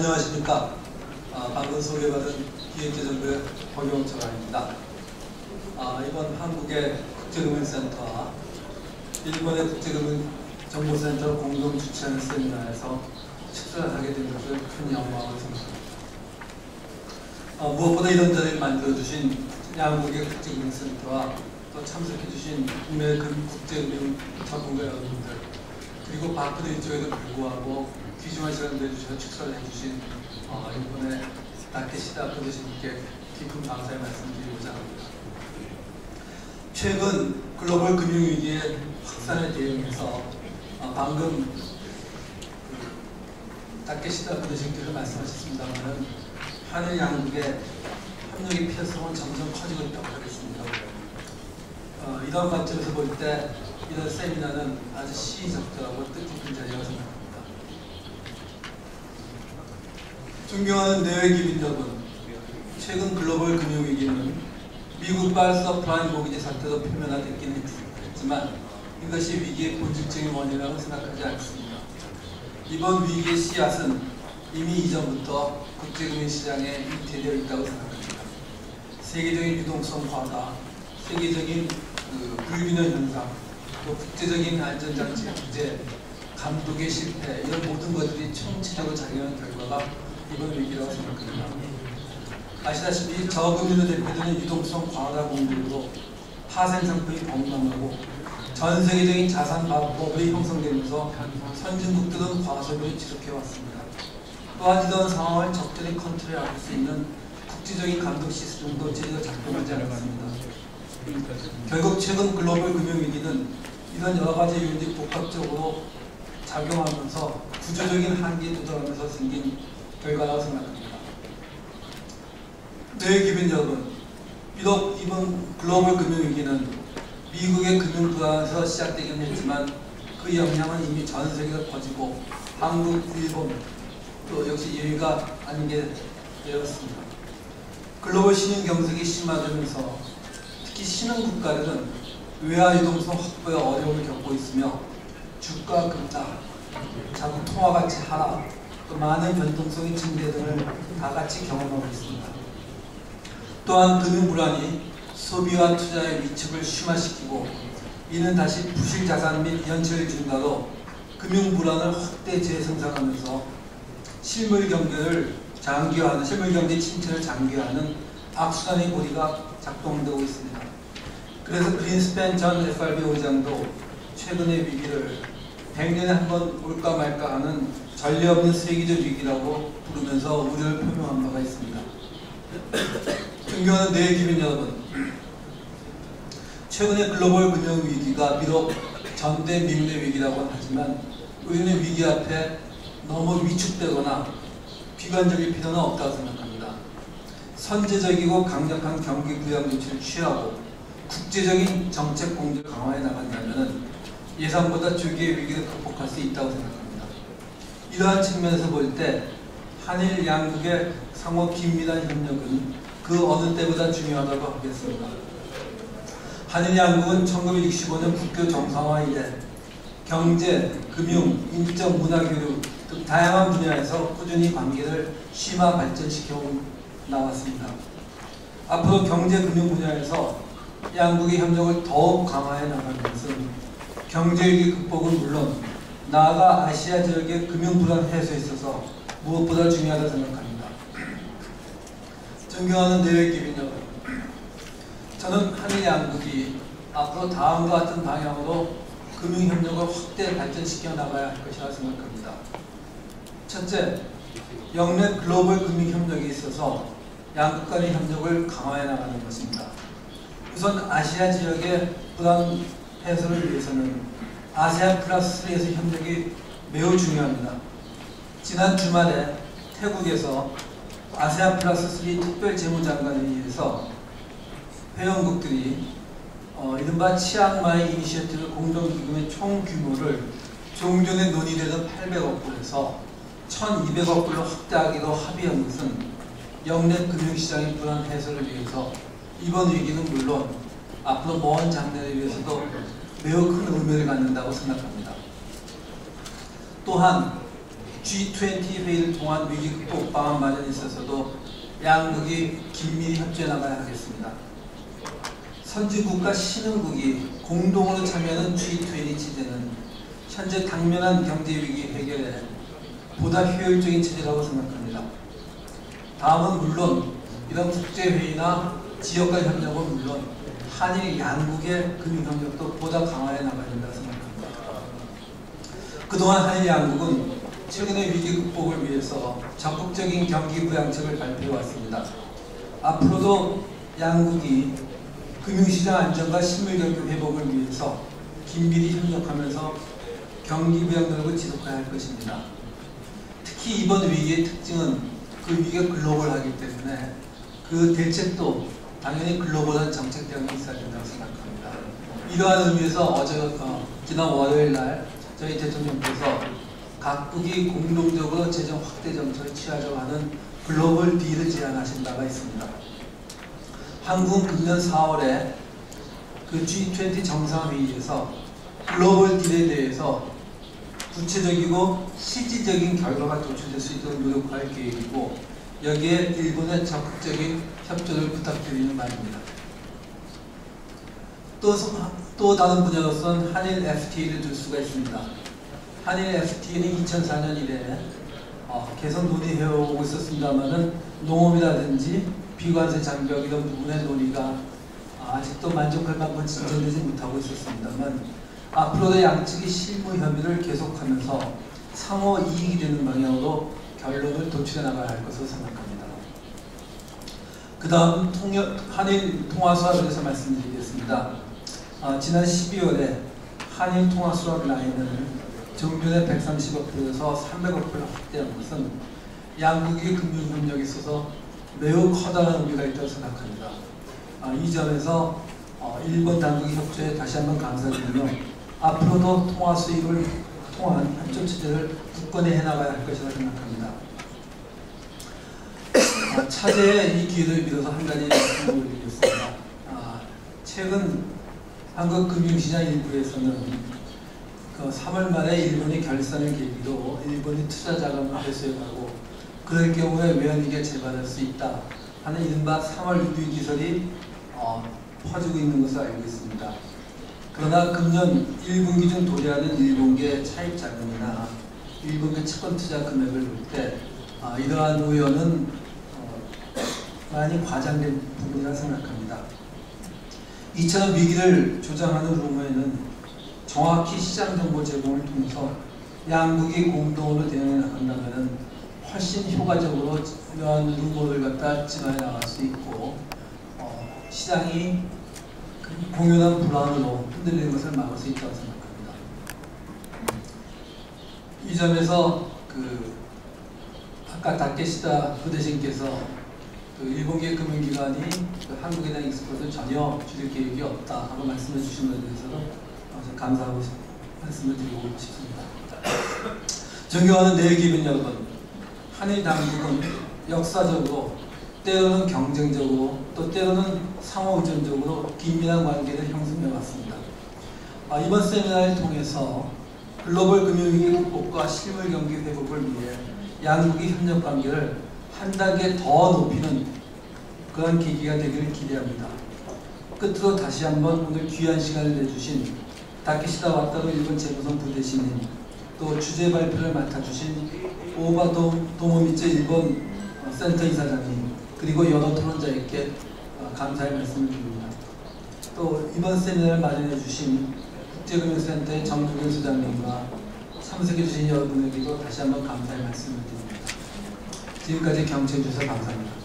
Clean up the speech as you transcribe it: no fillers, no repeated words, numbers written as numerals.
안녕하십니까. 방금 소개받은 기획재정부의 박용철입니다. 이번 한국의 국제금융센터와 일본의 국제금융정보센터 공동 주최하는 세미나에서 축사를 하게 된 것을 큰 영광으로 생각합니다. 무엇보다 이런 자리를 만들어주신 양국의 국제금융센터와 또 참석해주신 국내 국제금융 전문가 여러분들, 그리고 바쁘 일정에도 불구하고 귀중한 시간을 내주셔서 축사를 해주신 일본의 다케시다 프로듀서님께 깊은 감사의 말씀드리고자 합니다. 최근 글로벌 금융위기의 확산에 대응해서 방금 다케시다 프로듀서님께서 말씀하셨습니다만 한일 양국의 협력의 필요성은 점점 커지고 있다고 하겠습니다. 이런 관점에서 볼 때 이런 세미나는 아주 시의적절하고 뜻깊은 자리라고 생각합니다. 존경하는 내외기민 여러분, 최근 글로벌 금융위기는 미국발 서프라임 모기지 사태도 표면화됐긴 했지만 이것이 위기의 본질적인 원인이라고 생각하지 않습니다. 이번 위기의 씨앗은 이미 이전부터 국제금융 시장에 잉태되어 있다고 생각합니다. 세계적인 유동성 과다, 세계적인 불균형 현상, 또 국제적인 안전장치 부재, 감독의 실패, 이런 모든 것들이 총체적으로 작용한 결과가 이번 위기라고 생각합니다. 아시다시피 저금리로 대표되는 유동성 과다 공급으로 파생 상품이 범람하고 전 세계적인 자산 버블이 형성되면서 선진국들은 과소비를 지속해왔습니다. 또한 이런 상황을 적절히 컨트롤할 수 있는 국제적인 감독 시스템도 제대로 작동하지 않았습니다. 결국 최근 글로벌 금융위기는 이런 여러 가지 요인들이 복합적으로 작용하면서 구조적인 한계에 도달하면서 생긴 결과라고 생각합니다. 네, 기빈 여러분, 비록 이번 글로벌 금융위기는 미국의 금융 불안에서 시작되긴 했지만 그 영향은 이미 전 세계로 퍼지고 한국, 일본, 또 역시 예외가 아닌 게 되었습니다. 글로벌 신흥 경색이 심화되면서 특히 신흥 국가들은 외화 유동성 확보에 어려움을 겪고 있으며 주가 급락, 자국 통화 가치 하락, 또 많은 변동성의 증대 등을 다 같이 경험하고 있습니다. 또한 금융 불안이 소비와 투자의 위축을 심화시키고 이는 다시 부실 자산 및 연체율 증가로 금융 불안을 확대 재생산하면서 실물 경제 침체를 장기화하는 악순환의 고리가 작동되고 있습니다. 그래서 그린스팬 전 FRB 의장도 최근의 위기를 100년에 한 번 올까 말까 하는 전례 없는 세계적 위기라고 부르면서 우려를 표명한 바가 있습니다. 존경하는 내기민 여러분, 최근의 글로벌 금융 위기가 비록 전대 미문의 위기라고 하지만 우리는 위기 앞에 너무 위축되거나 비관적일 필요는 없다고 생각합니다. 선제적이고 강력한 경기 부양 조치를 취하고 국제적인 정책 공조를 강화해 나간다면 예상보다 조기의 위기를 극복할 수 있다고 생각합니다. 이러한 측면에서 볼 때 한일 양국의 상호 긴밀한 협력은 그 어느 때보다 중요하다고 하겠습니다. 한일 양국은 1965년 국교 정상화 이래 경제, 금융, 인적, 문화 교류 등 다양한 분야에서 꾸준히 관계를 심화 발전시켜 나왔습니다. 앞으로 경제, 금융 분야에서 양국의 협력을 더욱 강화해 나가는 것은 경제위기 극복은 물론 나아가 아시아 지역의 금융 불안 해소에 있어서 무엇보다 중요하다고 생각합니다. 존경하는 내외기민 여러분, 저는 한일 양국이 앞으로 다음과 같은 방향으로 금융협력을 확대 발전시켜 나가야 할 것이라 생각합니다. 첫째, 영내 글로벌 금융협력에 있어서 양국 간의 협력을 강화해 나가는 것입니다. 우선 아시아 지역의 불안 해소를 위해서는 아세안 플러스 3에서 협력이 매우 중요합니다. 지난 주말에 태국에서 아세안 플러스 3 특별 재무장관회의에서 회원국들이 이른바 치앙마이 이니셔티브 공동기금의 총 규모를 종전에 논의되던 800억 불에서 1200억 불로 확대하기로 합의한 것은 영내 금융시장의 불안 해소를 위해서 이번 위기는 물론 앞으로 먼 장래를 위해서도 매우 큰 의미를 갖는다고 생각합니다. 또한 G20 회의를 통한 위기 극복 방안 마련에 있어서도 양국이 긴밀히 협조해 나가야 하겠습니다. 선진국과 신흥국이 공동으로 참여하는 G20 체제는 현재 당면한 경제 위기 해결에 보다 효율적인 체제라고 생각합니다. 다음은 물론 이런 국제회의나 지역 간 협력은 물론 한일 양국의 금융협력도 보다 강화해 나가야 된다고 생각합니다. 그동안 한일 양국은 최근의 위기 극복을 위해서 적극적인 경기 부양책을 발표해 왔습니다. 앞으로도 양국이 금융시장 안정과 실물경기 회복을 위해서 긴밀히 협력하면서 경기 부양 노력을 지속해야 할 것입니다. 특히 이번 위기의 특징은 그 위기가 글로벌하기 때문에 그 대책도 당연히 글로벌한 정책 대응이 있어야 된다고 생각합니다. 이러한 의미에서 지난 월요일 날 저희 대통령께서 각국이 공동적으로 재정 확대 정책을 취하자고 하는 글로벌 딜을 제안하신 바가 있습니다. 한국은 금년 4월에 그 G20 정상회의에서 글로벌 딜에 대해서 구체적이고 실질적인 결과가 도출될 수 있도록 노력할 계획이고 여기에 일본의 적극적인 협조를 부탁드리는 바입니다. 또 다른 분야로서는 한일 FTA를 들 수가 있습니다. 한일 FTA는 2004년 이래 계속 논의해오고 있었습니다만은 농업이라든지 비관세 장벽 이런 부분의 논의가 아직도 만족할 만큼 진전되지 못하고 있었습니다만 앞으로도 양측이 실무 협의를 계속하면서 상호 이익이 되는 방향으로 결론을 도출해 나가야 할 것으로 생각합니다. 그 다음 한일 통화수합에 대해서 말씀드리겠습니다. 지난 12월에 한일 통화수합 라인을 정년의 130억 불에서 300억 불로 확대한 것은 양국의 금융협력에 있어서 매우 커다란 의미가 있다고 생각합니다. 이 점에서 일본 당국의 협조에 다시 한번 감사드리며 앞으로도 통화 수입을 통한 협조 체제를 굳건히 해나가야 할 것이라고 생각합니다. 차제의 이 기회를 빌어서 한 가지 말씀을 드리겠습니다. 최근 한국 금융시장 일부에서는 3월 말에 일본이 결산을 계기로 일본이 투자 자금을 회수해가고 그럴 경우에 외환위기가 재발할 수 있다 하는 이른바 3월 유기설이 퍼지고 있는 것을 알고 있습니다. 그러나 금년 1분기 중 도래하는 일본계 차입 자금이나 일본계 채권 투자 금액을 볼 때 이러한 우려는 많이 과장된 부분이라 생각합니다. 이처럼 위기를 조장하는 루머에는 정확히 시장 정보 제공을 통해서 양국이 공동으로 대응해 나간다면 훨씬 효과적으로 이러한 루머를 갖다 진화해 나갈 수 있고 시장이 공연한 불안으로 흔들리는 것을 막을 수 있다고 생각합니다. 이 점에서 아까 다케시다 부대신께서 일본계 금융기관이 한국에 대한 익스포트를 전혀 줄일 계획이 없다 하고 말씀해 주신 것에 대해서는 감사하고 말씀을 드리고 싶습니다. 존경하는 내외기민 여러분, 한일 당국은 역사적으로 때로는 경쟁적으로 또 때로는 상호의존적으로 긴밀한 관계를 형성해 왔습니다. 이번 세미나를 통해서 글로벌 금융위기 극복과 실물 경기 회복을 위해 양국의 협력 관계를 한 단계 더 높이는 그런 계기가 되기를 기대합니다. 끝으로 다시 한번 오늘 귀한 시간을 내주신 다케시다 와타루 일본 재무성 부대신님, 또 주제 발표를 맡아주신 오바 도모미츠 일본 센터 이사장님, 그리고 여러 토론자에게 감사의 말씀을 드립니다. 또 이번 세미나를 마련해 주신 국제금융센터의 정두균 소장님과 참석해 주신 여러분에게도 다시 한번 감사의 말씀을 드립니다. 지금까지 경청해 주셔서 감사합니다.